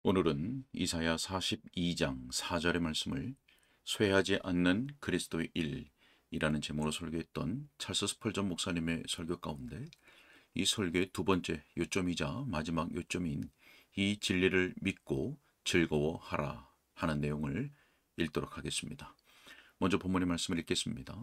오늘은 이사야 42장 4절의 말씀을 쇠하지 않는 그리스도의 일이라는 제목으로 설교했던 찰스 스펄전 목사님의 설교 가운데 이 설교의 두 번째 요점이자 마지막 요점인 이 진리를 믿고 즐거워하라 하는 내용을 읽도록 하겠습니다. 먼저 본문의 말씀을 읽겠습니다.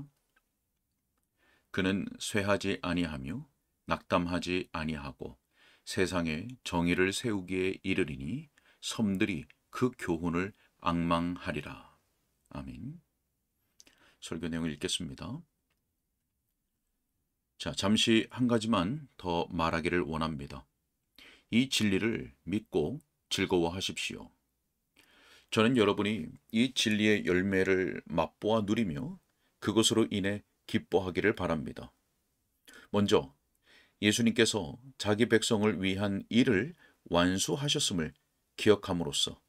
그는 쇠하지 아니하며 낙담하지 아니하고 세상에 정의를 세우기에 이르리니 섬들이 그 교훈을 앙망하리라. 아멘. 설교 내용을 읽겠습니다. 자, 잠시 한 가지만 더 말하기를 원합니다. 이 진리를 믿고 즐거워하십시오. 저는 여러분이 이 진리의 열매를 맛보아 누리며 그것으로 인해 기뻐하기를 바랍니다. 먼저 예수님께서 자기 백성을 위한 일을 완수하셨음을 기억함으로써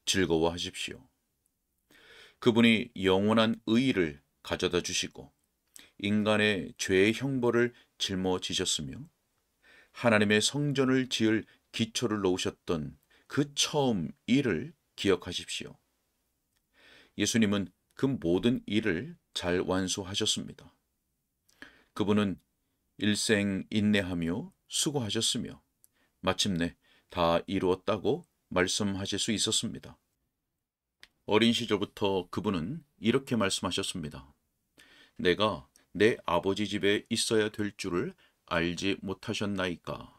즐거워하십시오. 그분이 영원한 의의를 가져다 주시고 인간의 죄의 형벌을 짊어지셨으며 하나님의 성전을 지을 기초를 놓으셨던 그 처음 일을 기억하십시오. 예수님은 그 모든 일을 잘 완수하셨습니다. 그분은 일생 인내하며 수고하셨으며 마침내 다 이루었다고 말씀하실 수 있었습니다. 어린 시절부터 그분은 이렇게 말씀하셨습니다. 내가 내 아버지 집에 있어야 될 줄을 알지 못하셨나이까.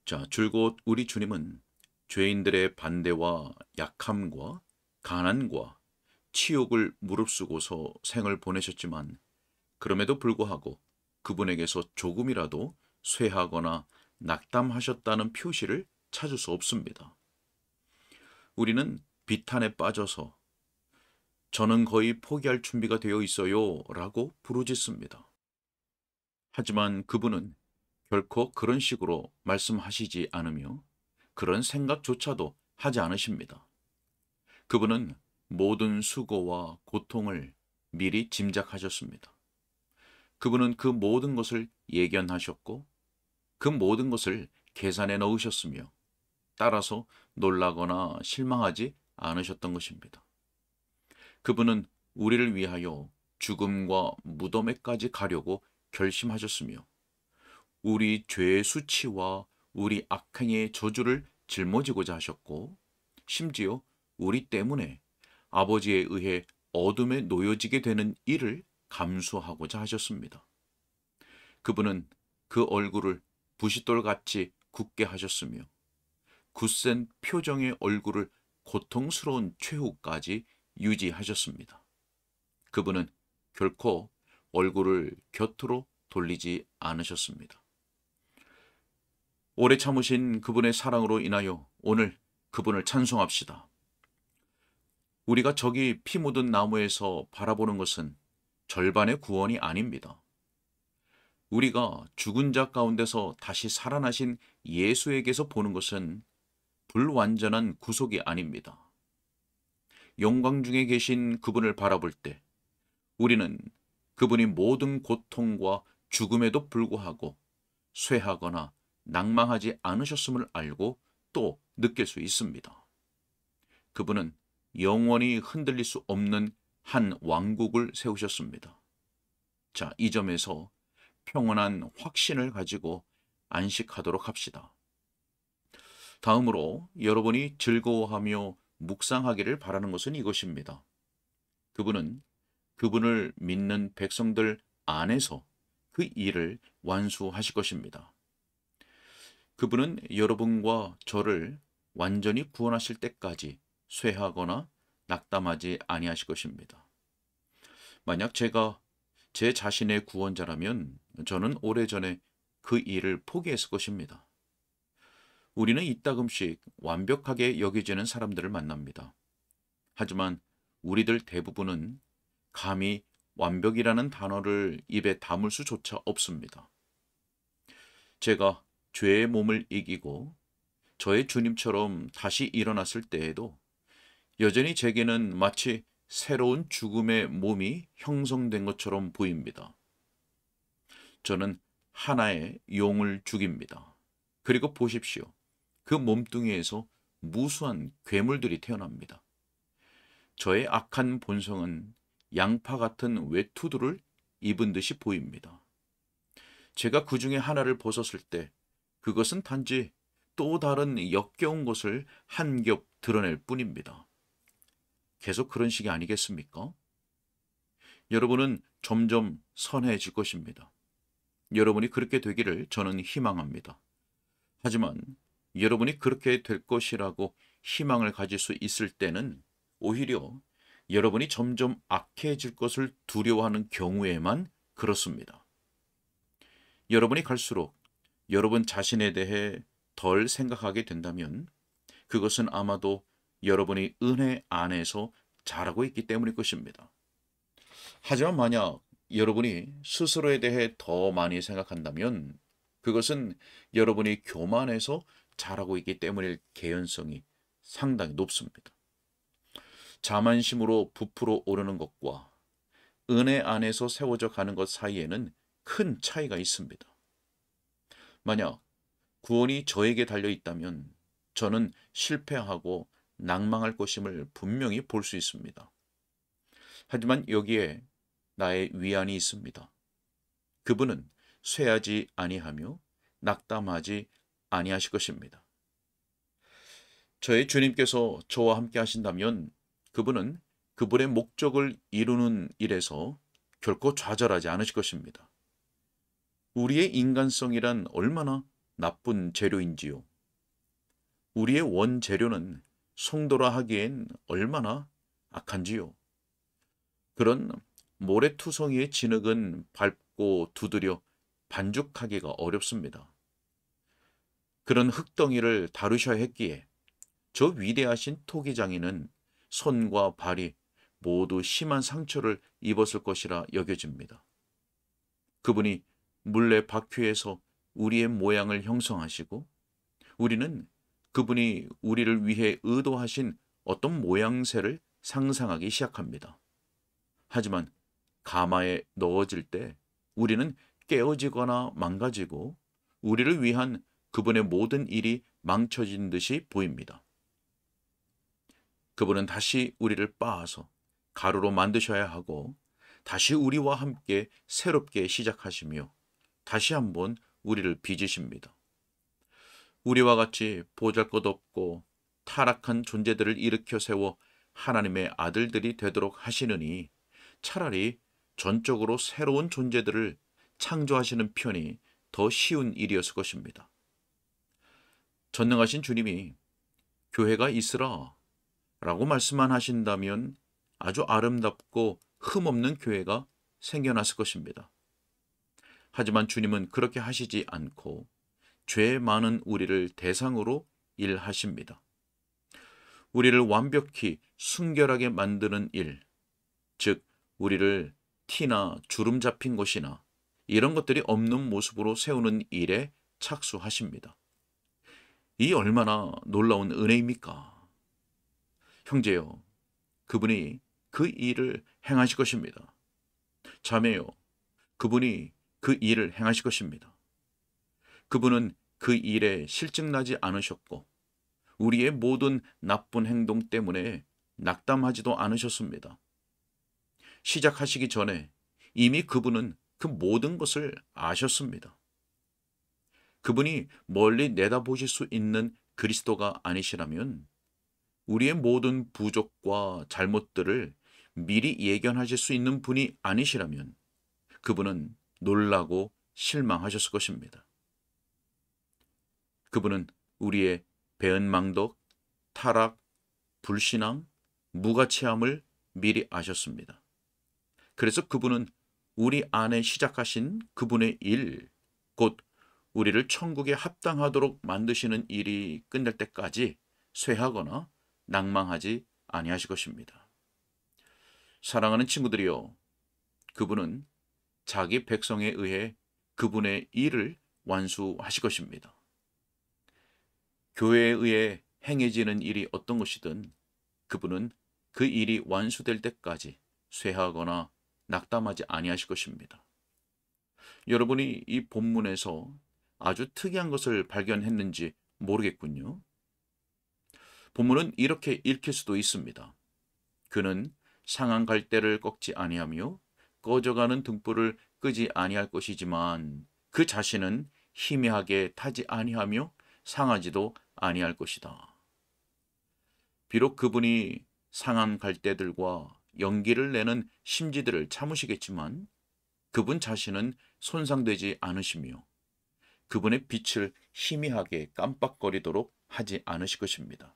자, 줄곧 우리 주님은 죄인들의 반대와 약함과 가난과 치욕을 무릅쓰고서 생을 보내셨지만 그럼에도 불구하고 그분에게서 조금이라도 쇠하거나 낙담하셨다는 표시를 찾을 수 없습니다. 우리는 비탄에 빠져서 저는 거의 포기할 준비가 되어 있어요 라고 부르짖습니다. 하지만 그분은 결코 그런 식으로 말씀하시지 않으며 그런 생각조차도 하지 않으십니다. 그분은 모든 수고와 고통을 미리 짐작하셨습니다. 그분은 그 모든 것을 예견하셨고 그 모든 것을 계산해 넣으셨으며 따라서 놀라거나 실망하지 않으셨던 것입니다. 그분은 우리를 위하여 죽음과 무덤에까지 가려고 결심하셨으며 우리 죄의 수치와 우리 악행의 저주를 짊어지고자 하셨고 심지어 우리 때문에 아버지에 의해 어둠에 놓여지게 되는 일을 감수하고자 하셨습니다. 그분은 그 얼굴을 부싯돌같이 굳게 하셨으며 굳센 표정의 얼굴을 고통스러운 최후까지 유지하셨습니다. 그분은 결코 얼굴을 곁으로 돌리지 않으셨습니다. 오래 참으신 그분의 사랑으로 인하여 오늘 그분을 찬송합시다. 우리가 저기 피 묻은 나무에서 바라보는 것은 절반의 구원이 아닙니다. 우리가 죽은 자 가운데서 다시 살아나신 예수에게서 보는 것은 불완전한 구속이 아닙니다. 영광 중에 계신 그분을 바라볼 때 우리는 그분이 모든 고통과 죽음에도 불구하고 쇠하거나 낭망하지 않으셨음을 알고 또 느낄 수 있습니다. 그분은 영원히 흔들릴 수 없는 한 왕국을 세우셨습니다. 자, 이 점에서 평온한 확신을 가지고 안식하도록 합시다. 다음으로 여러분이 즐거워하며 묵상하기를 바라는 것은 이것입니다. 그분은 그분을 믿는 백성들 안에서 그 일을 완수하실 것입니다. 그분은 여러분과 저를 완전히 구원하실 때까지 쇠하거나 낙담하지 아니하실 것입니다. 만약 제가 제 자신의 구원자라면 저는 오래전에 그 일을 포기했을 것입니다. 우리는 이따금씩 완벽하게 여겨지는 사람들을 만납니다. 하지만 우리들 대부분은 감히 완벽이라는 단어를 입에 담을 수조차 없습니다. 제가 죄의 몸을 이기고 저의 주님처럼 다시 일어났을 때에도 여전히 제게는 마치 새로운 죽음의 몸이 형성된 것처럼 보입니다. 저는 하나의 용을 죽입니다. 그리고 보십시오. 그 몸뚱이에서 무수한 괴물들이 태어납니다. 저의 악한 본성은 양파 같은 외투들을 입은 듯이 보입니다. 제가 그 중에 하나를 벗었을 때 그것은 단지 또 다른 역겨운 것을 한 겹 드러낼 뿐입니다. 계속 그런 식이 아니겠습니까? 여러분은 점점 선해질 것입니다. 여러분이 그렇게 되기를 저는 희망합니다. 하지만 여러분이 그렇게 될 것이라고 희망을 가질 수 있을 때는 오히려 여러분이 점점 악해질 것을 두려워하는 경우에만 그렇습니다. 여러분이 갈수록 여러분 자신에 대해 덜 생각하게 된다면 그것은 아마도 여러분이 은혜 안에서 자라고 있기 때문일 것입니다. 하지만 만약 여러분이 스스로에 대해 더 많이 생각한다면 그것은 여러분이 교만해서 자라고 있기 때문일 개연성이 상당히 높습니다. 자만심으로 부풀어 오르는 것과 은혜 안에서 세워져 가는 것 사이에는 큰 차이가 있습니다. 만약 구원이 저에게 달려 있다면 저는 실패하고 낭망할 것임을 분명히 볼 수 있습니다. 하지만 여기에 나의 위안이 있습니다. 그분은 쇠하지 아니하며 낙담하지 아니하실 것입니다. 저의 주님께서 저와 함께 하신다면 그분은 그분의 목적을 이루는 일에서 결코 좌절하지 않으실 것입니다. 우리의 인간성이란 얼마나 나쁜 재료인지요. 우리의 원재료는 송도라 하기엔 얼마나 악한지요. 그런 모래투성이의 진흙은 밟고 두드려 반죽하기가 어렵습니다. 그런 흙덩이를 다루셔야 했기에 저 위대하신 토기장인은 손과 발이 모두 심한 상처를 입었을 것이라 여겨집니다. 그분이 물레 바퀴에서 우리의 모양을 형성하시고 우리는 그분이 우리를 위해 의도하신 어떤 모양새를 상상하기 시작합니다. 하지만 가마에 넣어질 때 우리는 깨어지거나 망가지고 우리를 위한 그분의 모든 일이 망쳐진 듯이 보입니다. 그분은 다시 우리를 빻아서 가루로 만드셔야 하고 다시 우리와 함께 새롭게 시작하시며 다시 한번 우리를 빚으십니다. 우리와 같이 보잘것없고 타락한 존재들을 일으켜 세워 하나님의 아들들이 되도록 하시느니 차라리 전적으로 새로운 존재들을 창조하시는 편이 더 쉬운 일이었을 것입니다. 전능하신 주님이 교회가 있으라 라고 말씀만 하신다면 아주 아름답고 흠없는 교회가 생겨났을 것입니다. 하지만 주님은 그렇게 하시지 않고 죄 많은 우리를 대상으로 일하십니다. 우리를 완벽히 순결하게 만드는 일, 즉 우리를 티나 주름 잡힌 것이나 이런 것들이 없는 모습으로 세우는 일에 착수하십니다. 이 얼마나 놀라운 은혜입니까? 형제여, 그분이 그 일을 행하실 것입니다. 자매요, 그분이 그 일을 행하실 것입니다. 그분은 그 일에 실증나지 않으셨고 우리의 모든 나쁜 행동 때문에 낙담하지도 않으셨습니다. 시작하시기 전에 이미 그분은 그 모든 것을 아셨습니다. 그분이 멀리 내다보실 수 있는 그리스도가 아니시라면 우리의 모든 부족과 잘못들을 미리 예견하실 수 있는 분이 아니시라면 그분은 놀라고 실망하셨을 것입니다. 그분은 우리의 배은망덕, 타락, 불신앙, 무가치함을 미리 아셨습니다. 그래서 그분은 우리 안에 시작하신 그분의 일, 곧 우리를 천국에 합당하도록 만드시는 일이 끝날 때까지 쇠하거나 낭망하지 아니하실 것입니다. 사랑하는 친구들이여, 그분은 자기 백성에 의해 그분의 일을 완수하실 것입니다. 교회에 의해 행해지는 일이 어떤 것이든 그분은 그 일이 완수될 때까지 쇠하거나 낙담하지 아니하실 것입니다. 여러분이 이 본문에서 아주 특이한 것을 발견했는지 모르겠군요. 본문은 이렇게 읽힐 수도 있습니다. 그는 상한 갈대를 꺾지 아니하며 꺼져가는 등불을 끄지 아니할 것이지만 그 자신은 희미하게 타지 아니하며 상하지도 아니할 것이다. 비록 그분이 상한 갈대들과 연기를 내는 심지들을 참으시겠지만 그분 자신은 손상되지 않으시며 그분의 빛을 희미하게 깜빡거리도록 하지 않으실 것입니다.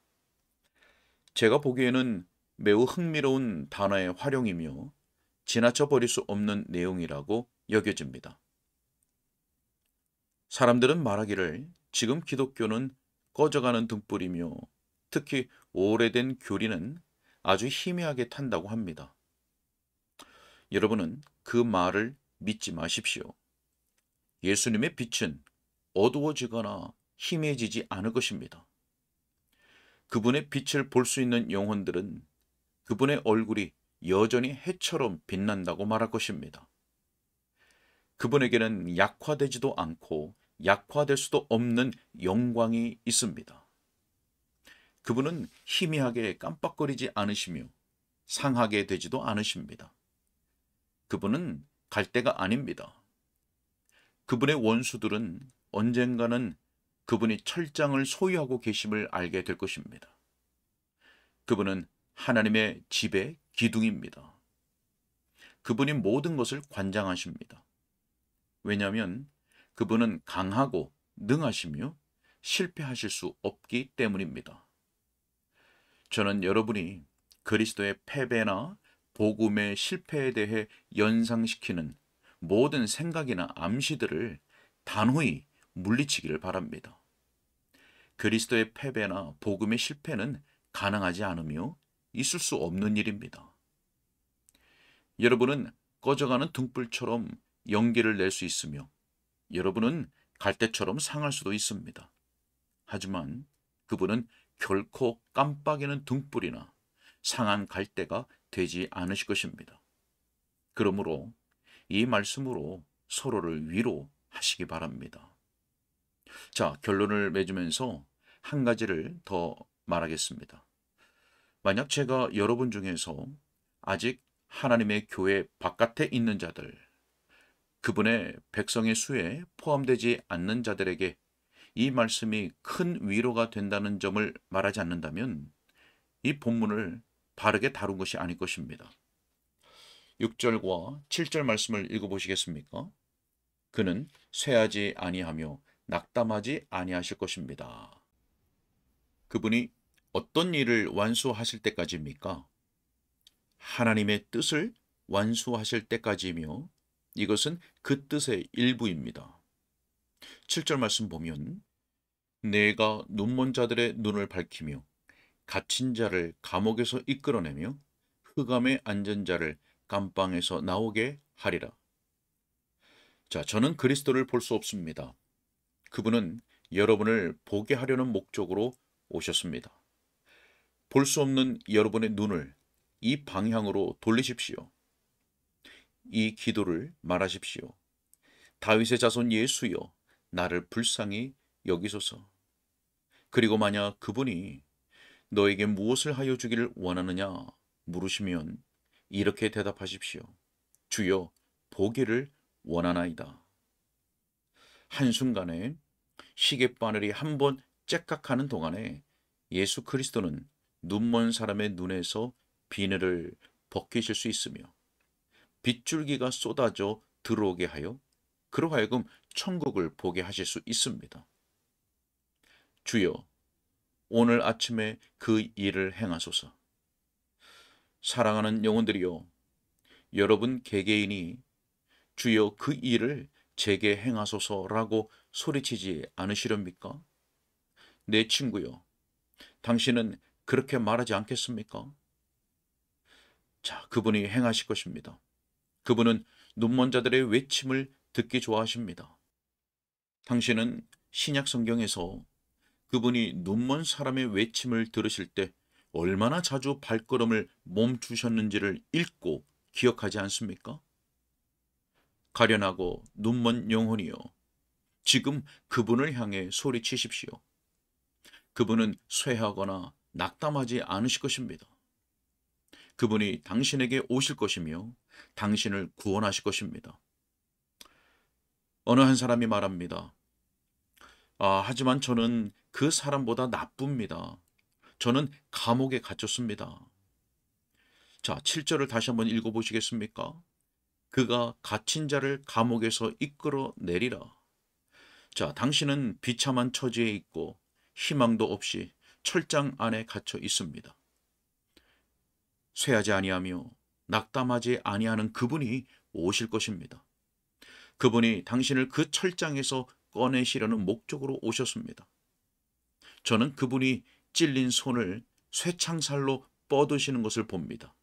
제가 보기에는 매우 흥미로운 단어의 활용이며 지나쳐 버릴 수 없는 내용이라고 여겨집니다. 사람들은 말하기를 지금 기독교는 꺼져가는 등불이며 특히 오래된 교리는 아주 희미하게 탄다고 합니다. 여러분은 그 말을 믿지 마십시오. 예수님의 빛은 어두워지거나 희미해지지 않을 것입니다. 그분의 빛을 볼 수 있는 영혼들은 그분의 얼굴이 여전히 해처럼 빛난다고 말할 것입니다. 그분에게는 약화되지도 않고 약화될 수도 없는 영광이 있습니다. 그분은 희미하게 깜빡거리지 않으시며 상하게 되지도 않으십니다. 그분은 갈대가 아닙니다. 그분의 원수들은 언젠가는 그분이 철장을 소유하고 계심을 알게 될 것입니다. 그분은 하나님의 집의 기둥입니다. 그분이 모든 것을 관장하십니다. 왜냐하면 그분은 강하고 능하시며 실패하실 수 없기 때문입니다. 저는 여러분이 그리스도의 패배나 복음의 실패에 대해 연상시키는 모든 생각이나 암시들을 단호히 물리치기를 바랍니다. 그리스도의 패배나 복음의 실패는 가능하지 않으며 있을 수 없는 일입니다. 여러분은 꺼져가는 등불처럼 연기를 낼 수 있으며 여러분은 갈대처럼 상할 수도 있습니다. 하지만 그분은 결코 깜빡이는 등불이나 상한 갈대가 되지 않으실 것입니다. 그러므로 이 말씀으로 서로를 위로하시기 바랍니다. 자, 결론을 맺으면서 한 가지를 더 말하겠습니다. 만약 제가 여러분 중에서 아직 하나님의 교회 바깥에 있는 자들, 그분의 백성의 수에 포함되지 않는 자들에게 이 말씀이 큰 위로가 된다는 점을 말하지 않는다면 이 본문을 바르게 다룬 것이 아닐 것입니다. 6절과 7절 말씀을 읽어보시겠습니까? 그는 쇠하지 아니하며 낙담하지 아니하실 것입니다. 그분이 어떤 일을 완수하실 때까지입니까? 하나님의 뜻을 완수하실 때까지이며 이것은 그 뜻의 일부입니다. 7절 말씀 보면 내가 눈먼 자들의 눈을 밝히며 갇힌 자를 감옥에서 이끌어내며 흑암에 앉은 자를 감방에서 나오게 하리라. 자, 저는 그리스도를 볼 수 없습니다. 그분은 여러분을 보게 하려는 목적으로 오셨습니다. 볼 수 없는 여러분의 눈을 이 방향으로 돌리십시오. 이 기도를 말하십시오. 다윗의 자손 예수여, 나를 불쌍히 여기소서. 그리고 만약 그분이 너에게 무엇을 하여 주기를 원하느냐 물으시면 이렇게 대답하십시오. 주여, 보기를 원하나이다. 한순간에 시계바늘이 한번 째깍하는 동안에 예수 그리스도는 눈먼 사람의 눈에서 비늘을 벗기실 수 있으며 빗줄기가 쏟아져 들어오게 하여 그로 하여금 천국을 보게 하실 수 있습니다. 주여, 오늘 아침에 그 일을 행하소서. 사랑하는 영혼들이여, 여러분 개개인이 주여 그 일을 제게 행하소서라고 소리치지 않으시렵니까? 내 친구여, 당신은 그렇게 말하지 않겠습니까? 자, 그분이 행하실 것입니다. 그분은 눈먼 자들의 외침을 듣기 좋아하십니다. 당신은 신약 성경에서 그분이 눈먼 사람의 외침을 들으실 때 얼마나 자주 발걸음을 멈추셨는지를 읽고 기억하지 않습니까? 가련하고 눈먼 영혼이여, 지금 그분을 향해 소리치십시오. 그분은 쇠하거나 낙담하지 않으실 것입니다. 그분이 당신에게 오실 것이며 당신을 구원하실 것입니다. 어느 한 사람이 말합니다. 하지만 저는 그 사람보다 나쁩니다. 저는 감옥에 갇혔습니다. 자, 7절을 다시 한번 읽어보시겠습니까? 그가 갇힌 자를 감옥에서 이끌어 내리라. 자, 당신은 비참한 처지에 있고 희망도 없이 철장 안에 갇혀 있습니다. 쇠하지 아니하며 낙담하지 아니하는 그분이 오실 것입니다. 그분이 당신을 그 철장에서 꺼내시려는 목적으로 오셨습니다. 저는 그분이 찔린 손을 쇠창살로 뻗으시는 것을 봅니다.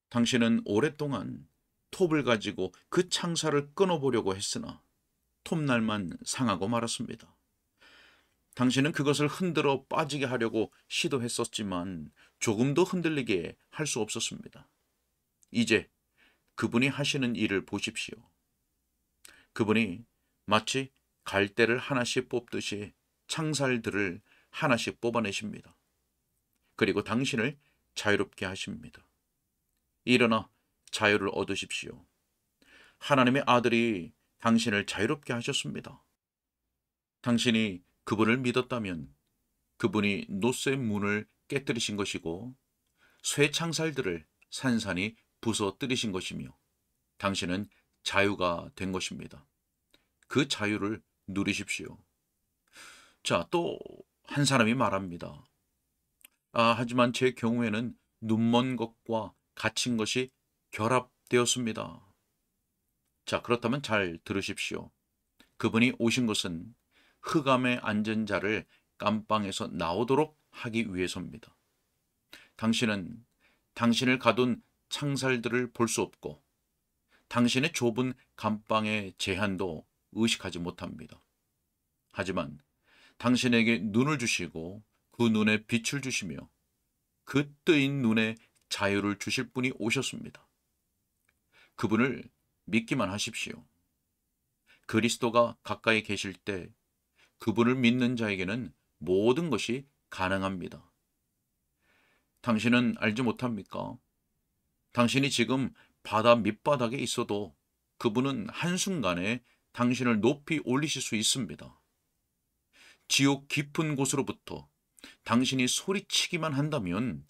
당신은 오랫동안 톱을 가지고 그 창살을 끊어보려고 했으나 톱날만 상하고 말았습니다. 당신은 그것을 흔들어 빠지게 하려고 시도했었지만 조금도 흔들리게 할 수 없었습니다. 이제 그분이 하시는 일을 보십시오. 그분이 마치 갈대를 하나씩 뽑듯이 창살들을 하나씩 뽑아내십니다. 그리고 당신을 자유롭게 하십니다. 일어나 자유를 얻으십시오. 하나님의 아들이 당신을 자유롭게 하셨습니다. 당신이 그분을 믿었다면 그분이 노쇠 문을 깨뜨리신 것이고 쇠 창살들을 산산이 부서뜨리신 것이며 당신은 자유가 된 것입니다. 그 자유를 누리십시오. 자, 또 한 사람이 말합니다. 하지만 제 경우에는 눈먼 것과 갇힌 것이 결합되었습니다. 자, 그렇다면 잘 들으십시오. 그분이 오신 것은 흑암에 앉은 자를 감방에서 나오도록 하기 위해서입니다. 당신은 당신을 가둔 창살들을 볼 수 없고 당신의 좁은 감방의 제한도 의식하지 못합니다. 하지만 당신에게 눈을 주시고 그 눈에 빛을 주시며 그 뜨인 눈에 자유를 주실 분이 오셨습니다. 그분을 믿기만 하십시오. 그리스도가 가까이 계실 때 그분을 믿는 자에게는 모든 것이 가능합니다. 당신은 알지 못합니까? 당신이 지금 바다 밑바닥에 있어도 그분은 한순간에 당신을 높이 올리실 수 있습니다. 지옥 깊은 곳으로부터 당신이 소리치기만 한다면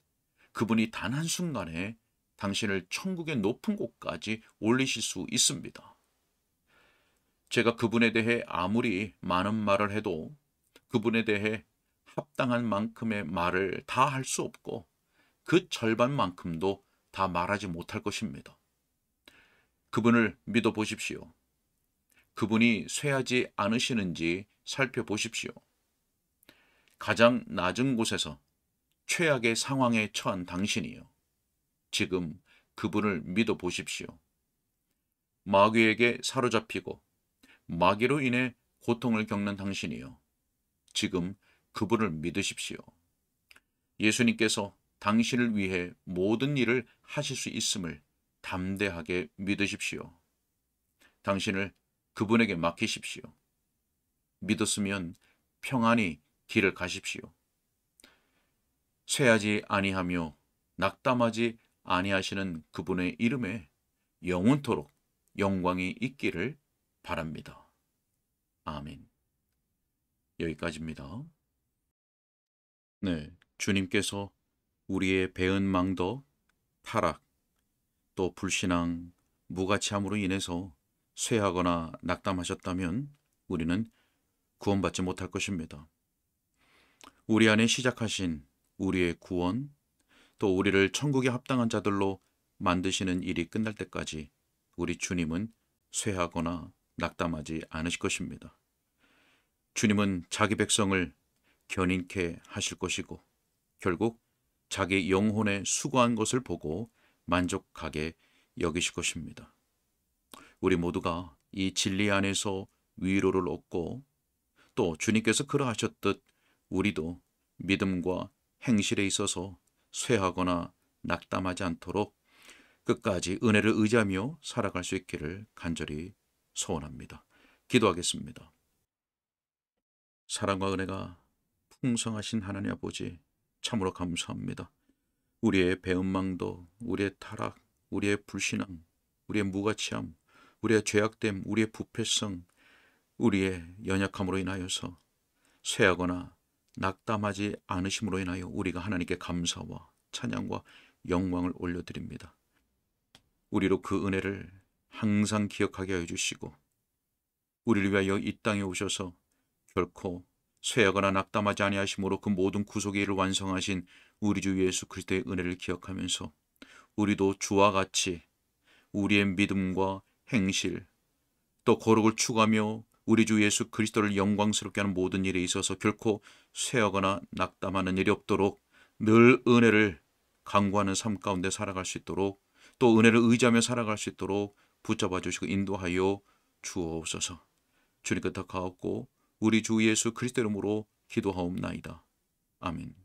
그분이 단 한순간에 당신을 천국의 높은 곳까지 올리실 수 있습니다. 제가 그분에 대해 아무리 많은 말을 해도 그분에 대해 합당한 만큼의 말을 다 할 수 없고 그 절반만큼도 다 말하지 못할 것입니다. 그분을 믿어보십시오. 그분이 쇠하지 않으시는지 살펴보십시오. 가장 낮은 곳에서 최악의 상황에 처한 당신이요. 지금 그분을 믿어보십시오. 마귀에게 사로잡히고 마귀로 인해 고통을 겪는 당신이요. 지금 그분을 믿으십시오. 예수님께서 당신을 위해 모든 일을 하실 수 있음을 담대하게 믿으십시오. 당신을 그분에게 맡기십시오. 믿었으면 평안히 길을 가십시오. 쇠하지 아니하며 낙담하지 아니하시는 그분의 이름에 영원토록 영광이 있기를 바랍니다. 아멘. 여기까지입니다. 네, 주님께서 우리의 배은 망덕, 타락, 또 불신앙, 무가치함으로 인해서 쇠하거나 낙담하셨다면 우리는 구원받지 못할 것입니다. 우리 안에 시작하신 우리의 구원, 또 우리를 천국에 합당한 자들로 만드시는 일이 끝날 때까지 우리 주님은 쇠하거나 낙담하지 않으실 것입니다. 주님은 자기 백성을 견인케 하실 것이고 결국 자기 영혼에 수고한 것을 보고 만족하게 여기실 것입니다. 우리 모두가 이 진리 안에서 위로를 얻고 또 주님께서 그러하셨듯 우리도 믿음과 행실에 있어서 쇠하거나 낙담하지 않도록 끝까지 은혜를 의지하며 살아갈 수 있기를 간절히 소원합니다. 기도하겠습니다. 사랑과 은혜가 풍성하신 하나님 아버지, 참으로 감사합니다. 우리의 배은망도, 우리의 타락, 우리의 불신앙, 우리의 무가치함, 우리의 죄악됨, 우리의 부패성, 우리의 연약함으로 인하여서 쇠하거나 낙담하지 않으심으로 인하여 우리가 하나님께 감사와 찬양과 영광을 올려드립니다. 우리로 그 은혜를 항상 기억하게 하여 주시고 우리를 위하여 이 땅에 오셔서 결코 쇠하거나 낙담하지 아니하심으로 그 모든 구속의 일을 완성하신 우리 주 예수 그리스도의 은혜를 기억하면서 우리도 주와 같이 우리의 믿음과 행실 또 거룩을 추구하며 우리 주 예수 그리스도를 영광스럽게 하는 모든 일에 있어서 결코 쇠하거나 낙담하는 일이 없도록 늘 은혜를 강구하는 삶 가운데 살아갈 수 있도록 또 은혜를 의지하며 살아갈 수 있도록 붙잡아 주시고 인도하여 주옵소서. 주님 께 더 가옵고 우리 주 예수 그리스도 이름으로 기도하옵나이다. 아멘.